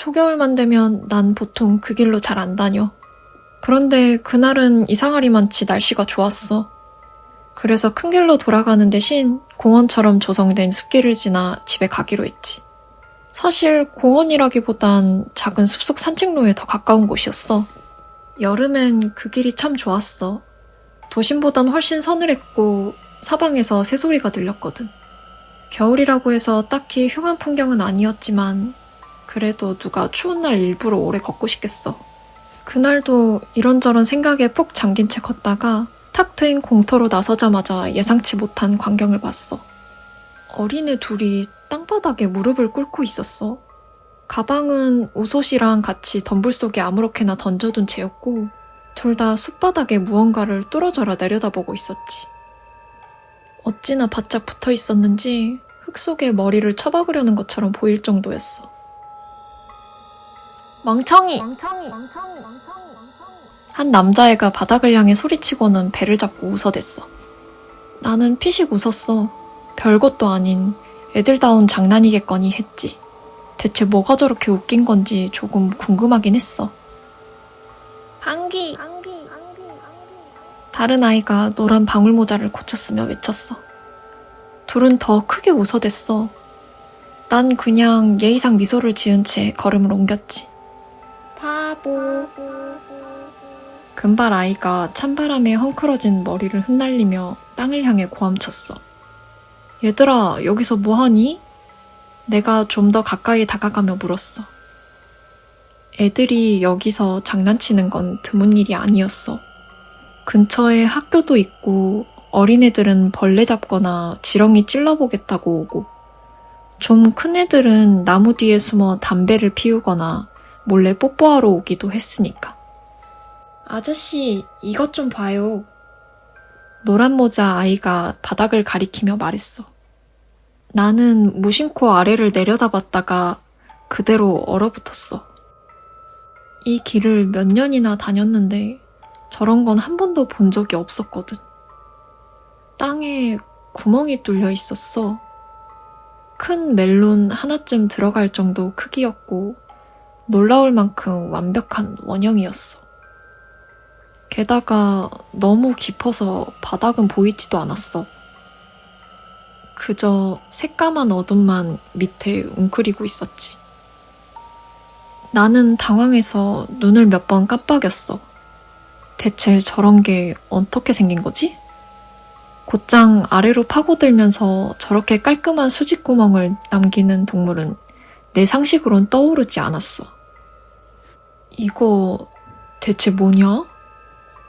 초겨울만 되면 난 보통 그 길로 잘 안 다녀. 그런데 그날은 이상하리만치 날씨가 좋았어. 그래서 큰 길로 돌아가는 대신 공원처럼 조성된 숲길을 지나 집에 가기로 했지. 사실 공원이라기보단 작은 숲속 산책로에 더 가까운 곳이었어. 여름엔 그 길이 참 좋았어. 도심보단 훨씬 서늘했고 사방에서 새소리가 들렸거든. 겨울이라고 해서 딱히 흉한 풍경은 아니었지만 그래도 누가 추운 날 일부러 오래 걷고 싶겠어. 그날도 이런저런 생각에 푹 잠긴 채 걷다가 탁 트인 공터로 나서자마자 예상치 못한 광경을 봤어. 어린애 둘이 땅바닥에 무릎을 꿇고 있었어. 가방은 옷옷이랑 같이 덤불 속에 아무렇게나 던져둔 채였고 둘 다 숲바닥에 무언가를 뚫어져라 내려다보고 있었지. 어찌나 바짝 붙어 있었는지 흙 속에 머리를 쳐박으려는 것처럼 보일 정도였어. 멍청이! 한 남자애가 바닥을 향해 소리치고는 배를 잡고 웃어댔어. 나는 피식 웃었어. 별것도 아닌 애들다운 장난이겠거니 했지. 대체 뭐가 저렇게 웃긴 건지 조금 궁금하긴 했어. 한기! 다른 아이가 노란 방울모자를 고쳤으며 외쳤어. 둘은 더 크게 웃어댔어. 난 그냥 예의상 미소를 지은 채 걸음을 옮겼지. 바보. 금발 아이가 찬바람에 헝클어진 머리를 흩날리며 땅을 향해 고함쳤어. 얘들아, 여기서 뭐하니? 내가 좀 더 가까이 다가가며 물었어. 애들이 여기서 장난치는 건 드문 일이 아니었어. 근처에 학교도 있고 어린애들은 벌레 잡거나 지렁이 찔러보겠다고 오고 좀 큰 애들은 나무 뒤에 숨어 담배를 피우거나 몰래 뽀뽀하러 오기도 했으니까. 아저씨, 이것 좀 봐요. 노란 모자 아이가 바닥을 가리키며 말했어. 나는 무심코 아래를 내려다봤다가 그대로 얼어붙었어. 이 길을 몇 년이나 다녔는데 저런 건 한 번도 본 적이 없었거든. 땅에 구멍이 뚫려 있었어. 큰 멜론 하나쯤 들어갈 정도 크기였고 놀라울 만큼 완벽한 원형이었어. 게다가 너무 깊어서 바닥은 보이지도 않았어. 그저 새까만 어둠만 밑에 웅크리고 있었지. 나는 당황해서 눈을 몇 번 깜빡였어. 대체 저런 게 어떻게 생긴 거지? 곧장 아래로 파고들면서 저렇게 깔끔한 수직구멍을 남기는 동물은 내 상식으론 떠오르지 않았어. 이거 대체 뭐냐?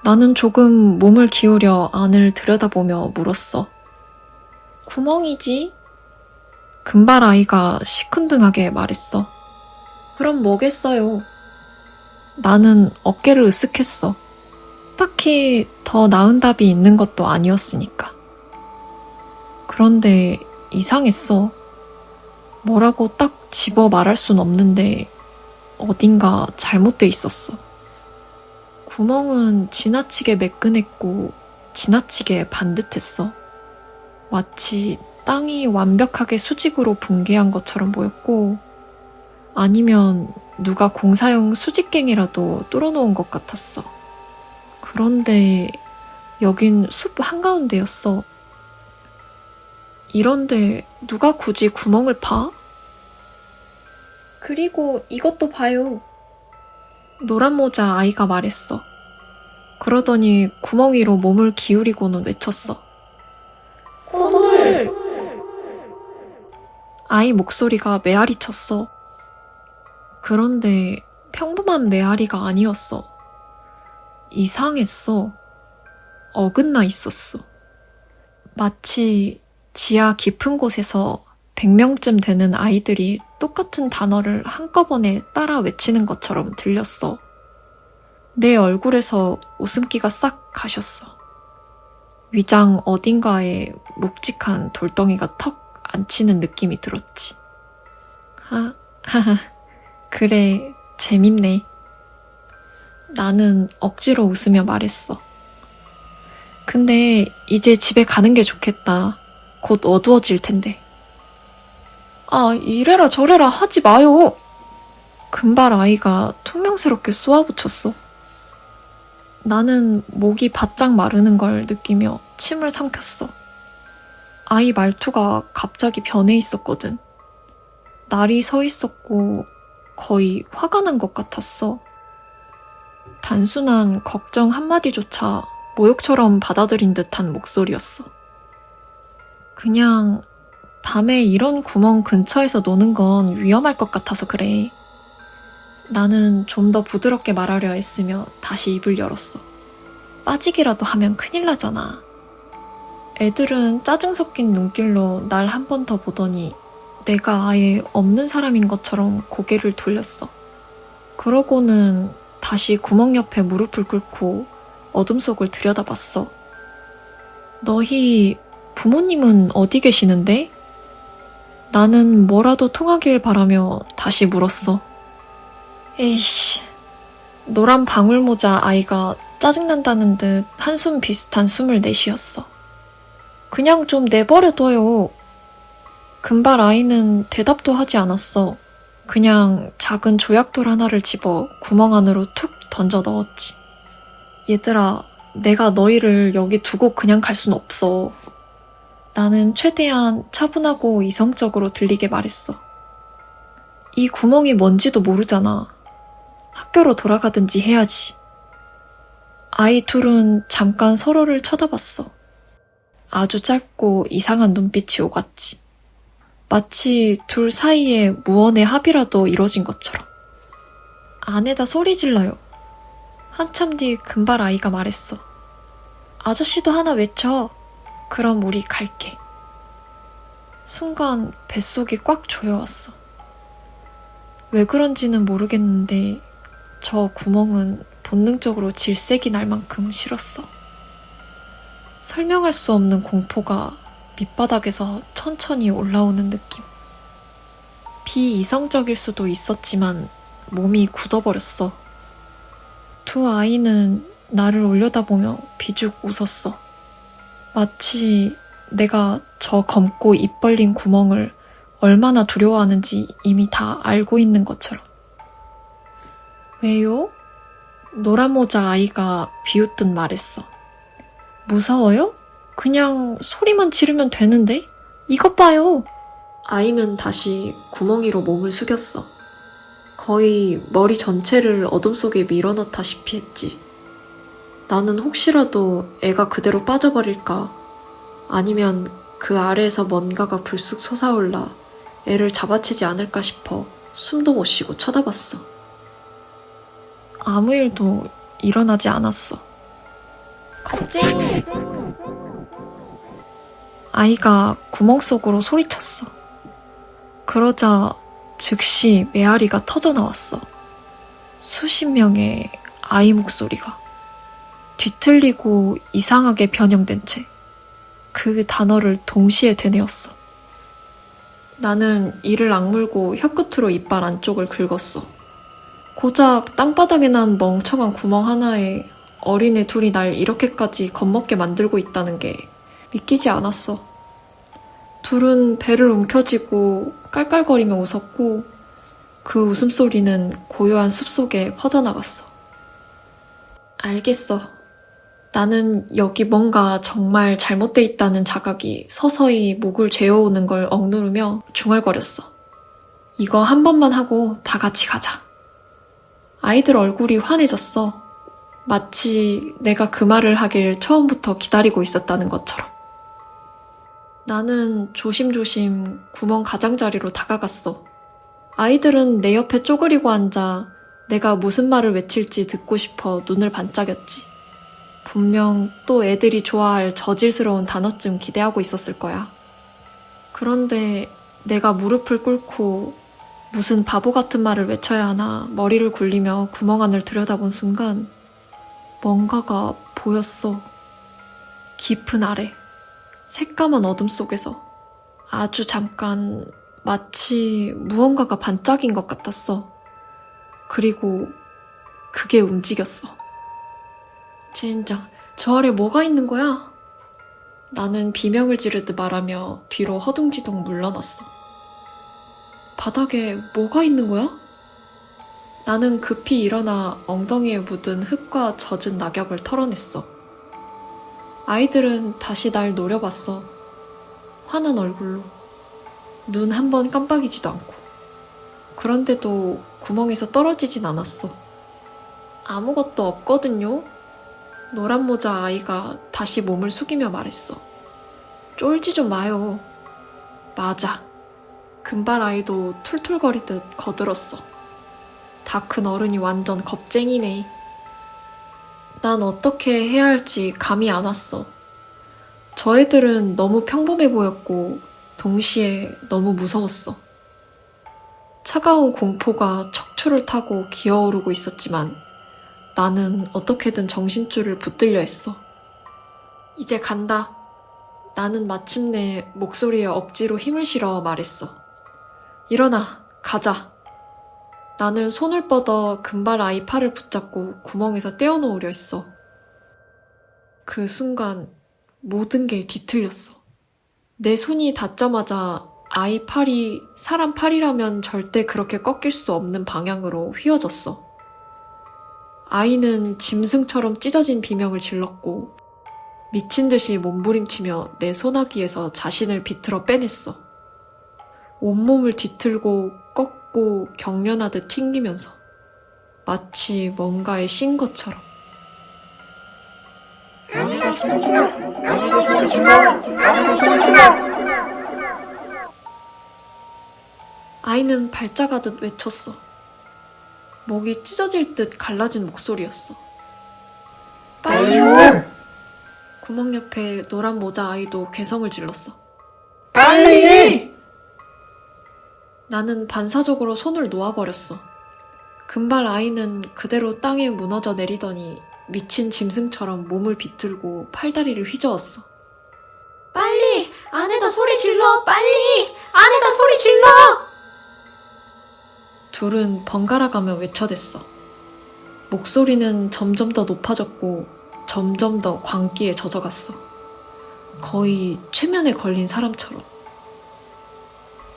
나는 조금 몸을 기울여 안을 들여다보며 물었어. 구멍이지? 금발 아이가 시큰둥하게 말했어. 그럼 뭐겠어요? 나는 어깨를 으쓱했어. 딱히 더 나은 답이 있는 것도 아니었으니까. 그런데 이상했어. 뭐라고 딱 집어 말할 순 없는데 어딘가 잘못돼 있었어. 구멍은 지나치게 매끈했고 지나치게 반듯했어. 마치 땅이 완벽하게 수직으로 붕괴한 것처럼 보였고 아니면 누가 공사용 수직갱이라도 뚫어놓은 것 같았어. 그런데 여긴 숲 한가운데였어. 이런데 누가 굳이 구멍을 파? 그리고 이것도 봐요. 노란 모자 아이가 말했어. 그러더니 구멍 위로 몸을 기울이고는 외쳤어. 코돌! 아이 목소리가 메아리쳤어. 그런데 평범한 메아리가 아니었어. 이상했어. 어긋나 있었어. 마치 지하 깊은 곳에서 100명쯤 되는 아이들이 똑같은 단어를 한꺼번에 따라 외치는 것처럼 들렸어. 내 얼굴에서 웃음기가 싹 가셨어. 위장 어딘가에 묵직한 돌덩이가 턱 앉히는 느낌이 들었지. 하하, 그래, 재밌네. 나는 억지로 웃으며 말했어. 근데 이제 집에 가는 게 좋겠다. 곧 어두워질 텐데. 아, 이래라 저래라 하지 마요. 금발 아이가 퉁명스럽게 쏘아붙였어. 나는 목이 바짝 마르는 걸 느끼며 침을 삼켰어. 아이 말투가 갑자기 변해 있었거든. 날이 서 있었고 거의 화가 난 것 같았어. 단순한 걱정 한마디조차 모욕처럼 받아들인 듯한 목소리였어. 그냥 밤에 이런 구멍 근처에서 노는 건 위험할 것 같아서 그래. 나는 좀 더 부드럽게 말하려 했으며 다시 입을 열었어. 빠지기라도 하면 큰일 나잖아. 애들은 짜증 섞인 눈길로 날 한 번 더 보더니 내가 아예 없는 사람인 것처럼 고개를 돌렸어. 그러고는 다시 구멍 옆에 무릎을 꿇고 어둠 속을 들여다봤어. 너희 부모님은 어디 계시는데? 나는 뭐라도 통하길 바라며 다시 물었어. 에이씨. 노란 방울모자 아이가 짜증난다는 듯 한숨 비슷한 숨을 내쉬었어. 그냥 좀 내버려둬요. 금발 아이는 대답도 하지 않았어. 그냥 작은 조약돌 하나를 집어 구멍 안으로 툭 던져 넣었지. 얘들아, 내가 너희를 여기 두고 그냥 갈 순 없어. 나는 최대한 차분하고 이성적으로 들리게 말했어. 이 구멍이 뭔지도 모르잖아. 학교로 돌아가든지 해야지. 아이 둘은 잠깐 서로를 쳐다봤어. 아주 짧고 이상한 눈빛이 오갔지. 마치 둘 사이에 무언의 합의라도 이뤄진 것처럼. 안에다 소리 질러요. 한참 뒤 금발 아이가 말했어. 아저씨도 하나 외쳐. 그럼 우리 갈게. 순간 뱃속이 꽉 조여왔어. 왜 그런지는 모르겠는데 저 구멍은 본능적으로 질색이 날 만큼 싫었어. 설명할 수 없는 공포가 밑바닥에서 천천히 올라오는 느낌. 비이성적일 수도 있었지만 몸이 굳어버렸어. 두 아이는 나를 올려다보며 비죽 웃었어. 마치 내가 저 검고 입 벌린 구멍을 얼마나 두려워하는지 이미 다 알고 있는 것처럼. 왜요? 노란 모자 아이가 비웃듯 말했어. 무서워요? 그냥 소리만 지르면 되는데? 이것 봐요. 아이는 다시 구멍이로 몸을 숙였어. 거의 머리 전체를 어둠 속에 밀어넣다시피 했지. 나는 혹시라도 애가 그대로 빠져버릴까, 아니면 그 아래에서 뭔가가 불쑥 솟아올라 애를 잡아채지 않을까 싶어 숨도 못 쉬고 쳐다봤어. 아무 일도 일어나지 않았어. 겁쟁이! 아이가 구멍 속으로 소리쳤어. 그러자 즉시 메아리가 터져나왔어. 수십 명의 아이 목소리가. 뒤틀리고 이상하게 변형된 채 그 단어를 동시에 되뇌었어. 나는 이를 악물고 혀끝으로 이빨 안쪽을 긁었어. 고작 땅바닥에 난 멍청한 구멍 하나에 어린애 둘이 날 이렇게까지 겁먹게 만들고 있다는 게 믿기지 않았어. 둘은 배를 움켜쥐고 깔깔거리며 웃었고 그 웃음소리는 고요한 숲속에 퍼져나갔어. 알겠어. 나는 여기 뭔가 정말 잘못돼 있다는 자각이 서서히 목을 죄어오는 걸 억누르며 중얼거렸어. 이거 한 번만 하고 다 같이 가자. 아이들 얼굴이 환해졌어. 마치 내가 그 말을 하길 처음부터 기다리고 있었다는 것처럼. 나는 조심조심 구멍 가장자리로 다가갔어. 아이들은 내 옆에 쪼그리고 앉아 내가 무슨 말을 외칠지 듣고 싶어 눈을 반짝였지. 분명 또 애들이 좋아할 저질스러운 단어쯤 기대하고 있었을 거야. 그런데 내가 무릎을 꿇고 무슨 바보 같은 말을 외쳐야 하나 머리를 굴리며 구멍 안을 들여다본 순간 뭔가가 보였어. 깊은 아래, 새까만 어둠 속에서 아주 잠깐 마치 무언가가 반짝인 것 같았어. 그리고 그게 움직였어. 젠장, 저 아래 뭐가 있는 거야? 나는 비명을 지르듯 말하며 뒤로 허둥지둥 물러났어. 바닥에 뭐가 있는 거야? 나는 급히 일어나 엉덩이에 묻은 흙과 젖은 낙엽을 털어냈어. 아이들은 다시 날 노려봤어. 화난 얼굴로. 눈 한 번 깜빡이지도 않고. 그런데도 구멍에서 떨어지진 않았어. 아무것도 없거든요. 노란 모자 아이가 다시 몸을 숙이며 말했어. 쫄지 좀 마요. 맞아. 금발 아이도 툴툴거리듯 거들었어. 다 큰 어른이 완전 겁쟁이네. 난 어떻게 해야 할지 감이 안 왔어. 저 애들은 너무 평범해 보였고 동시에 너무 무서웠어. 차가운 공포가 척추를 타고 기어오르고 있었지만 나는 어떻게든 정신줄을 붙들려 했어. 이제 간다. 나는 마침내 목소리에 억지로 힘을 실어 말했어. 일어나, 가자. 나는 손을 뻗어 금발 아이 팔을 붙잡고 구멍에서 떼어놓으려 했어. 그 순간 모든 게 뒤틀렸어. 내 손이 닿자마자 아이 팔이 사람 팔이라면 절대 그렇게 꺾일 수 없는 방향으로 휘어졌어. 아이는 짐승처럼 찢어진 비명을 질렀고 미친 듯이 몸부림치며 내 소나기에서 자신을 비틀어 빼냈어. 온몸을 뒤틀고 꺾고 경련하듯 튕기면서 마치 뭔가에 씌인 것처럼. 아이는 발작하듯 외쳤어. 목이 찢어질 듯 갈라진 목소리였어. 빨리 오! 구멍 옆에 노란 모자 아이도 괴성을 질렀어. 빨리! 나는 반사적으로 손을 놓아버렸어. 금발 아이는 그대로 땅에 무너져 내리더니 미친 짐승처럼 몸을 비틀고 팔다리를 휘저었어. 빨리! 안에다 소리 질러! 빨리! 안에다 소리 질러! 둘은 번갈아가며 외쳐댔어. 목소리는 점점 더 높아졌고 점점 더 광기에 젖어갔어. 거의 최면에 걸린 사람처럼.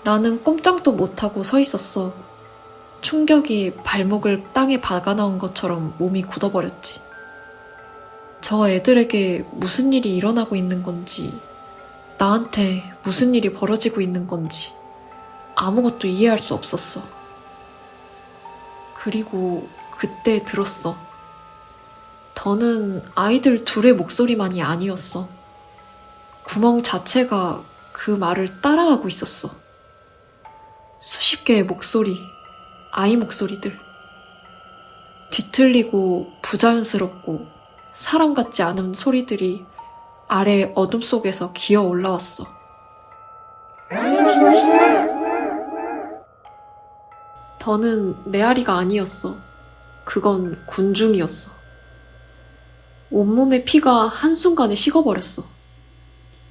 나는 꼼짝도 못하고 서 있었어. 충격이 발목을 땅에 박아넣은 것처럼 몸이 굳어버렸지. 저 애들에게 무슨 일이 일어나고 있는 건지, 나한테 무슨 일이 벌어지고 있는 건지 아무것도 이해할 수 없었어. 그리고 그때 들었어. 더는 아이들 둘의 목소리만이 아니었어. 구멍 자체가 그 말을 따라하고 있었어. 수십 개의 목소리, 아이 목소리들. 뒤틀리고 부자연스럽고 사람 같지 않은 소리들이 아래 어둠 속에서 기어 올라왔어. 더는 메아리가 아니었어. 그건 군중이었어. 온몸의 피가 한순간에 식어버렸어.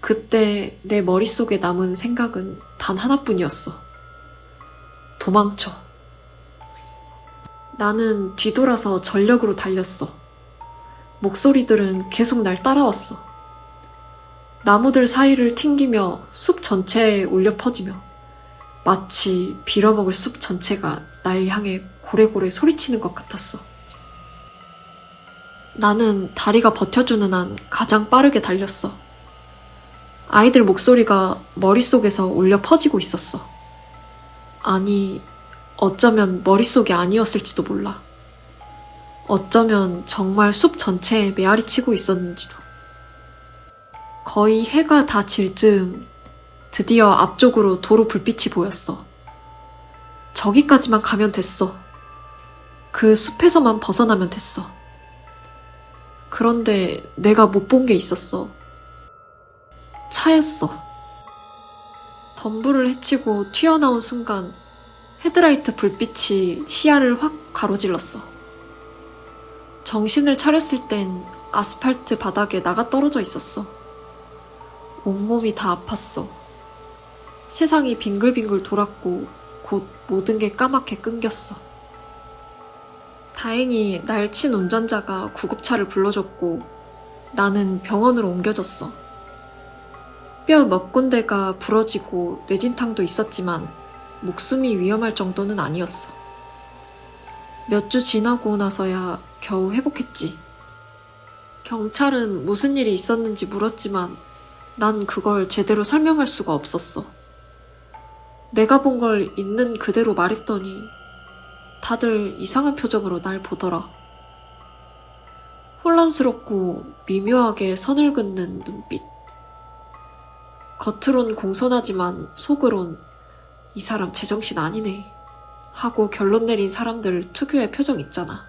그때 내 머릿속에 남은 생각은 단 하나뿐이었어. 도망쳐. 나는 뒤돌아서 전력으로 달렸어. 목소리들은 계속 날 따라왔어. 나무들 사이를 튕기며 숲 전체에 울려 퍼지며 마치 빌어먹을 숲 전체가 날 향해 고래고래 소리치는 것 같았어. 나는 다리가 버텨주는 한 가장 빠르게 달렸어. 아이들 목소리가 머릿속에서 울려 퍼지고 있었어. 아니, 어쩌면 머릿속이 아니었을지도 몰라. 어쩌면 정말 숲 전체에 메아리 치고 있었는지도. 거의 해가 다 질 즈음 드디어 앞쪽으로 도로 불빛이 보였어. 저기까지만 가면 됐어. 그 숲에서만 벗어나면 됐어. 그런데 내가 못 본 게 있었어. 차였어. 덤불을 헤치고 튀어나온 순간 헤드라이트 불빛이 시야를 확 가로질렀어. 정신을 차렸을 땐 아스팔트 바닥에 나가 떨어져 있었어. 온몸이 다 아팠어. 세상이 빙글빙글 돌았고 곧 모든 게 까맣게 끊겼어. 다행히 날 친 운전자가 구급차를 불러줬고 나는 병원으로 옮겨졌어. 뼈 몇 군데가 부러지고 뇌진탕도 있었지만 목숨이 위험할 정도는 아니었어. 몇 주 지나고 나서야 겨우 회복했지. 경찰은 무슨 일이 있었는지 물었지만 난 그걸 제대로 설명할 수가 없었어. 내가 본 걸 있는 그대로 말했더니 다들 이상한 표정으로 날 보더라. 혼란스럽고 미묘하게 선을 긋는 눈빛. 겉으론 공손하지만 속으론 이 사람 제정신 아니네 하고 결론 내린 사람들 특유의 표정 있잖아.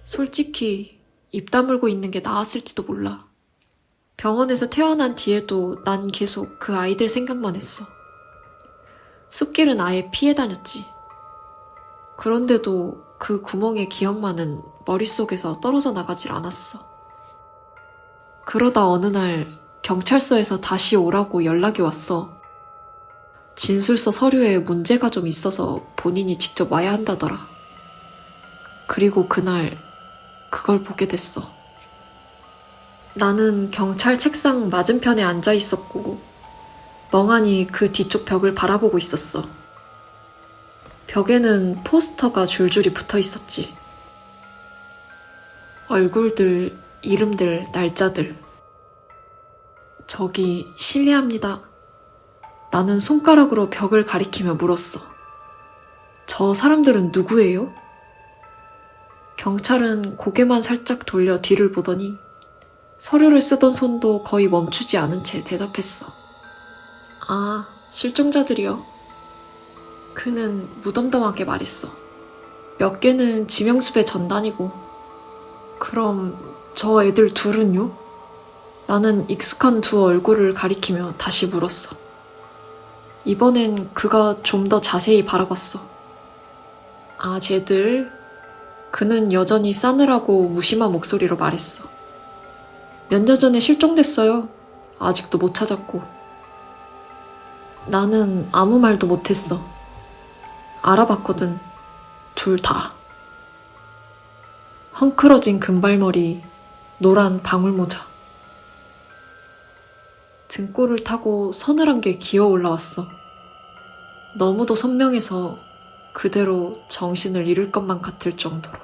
솔직히 입 다물고 있는 게 나았을지도 몰라. 병원에서 태어난 뒤에도 난 계속 그 아이들 생각만 했어. 숲길은 아예 피해 다녔지. 그런데도 그 구멍의 기억만은 머릿속에서 떨어져 나가질 않았어. 그러다 어느 날 경찰서에서 다시 오라고 연락이 왔어. 진술서 서류에 문제가 좀 있어서 본인이 직접 와야 한다더라. 그리고 그날 그걸 보게 됐어. 나는 경찰 책상 맞은편에 앉아 있었고 멍하니 그 뒤쪽 벽을 바라보고 있었어. 벽에는 포스터가 줄줄이 붙어 있었지. 얼굴들, 이름들, 날짜들. 저기 실례합니다. 나는 손가락으로 벽을 가리키며 물었어. 저 사람들은 누구예요? 경찰은 고개만 살짝 돌려 뒤를 보더니 서류를 쓰던 손도 거의 멈추지 않은 채 대답했어. 아, 실종자들이요. 그는 무덤덤하게 말했어. 몇 개는 지명수배 전단이고. 그럼 저 애들 둘은요? 나는 익숙한 두 얼굴을 가리키며 다시 물었어. 이번엔 그가 좀 더 자세히 바라봤어. 아, 쟤들. 그는 여전히 싸늘하고 무심한 목소리로 말했어. 몇 년 전에 실종됐어요. 아직도 못 찾았고. 나는 아무 말도 못했어. 알아봤거든. 둘 다. 헝클어진 금발머리, 노란 방울모자. 등골을 타고 서늘한 게 기어 올라왔어. 너무도 선명해서 그대로 정신을 잃을 것만 같을 정도로.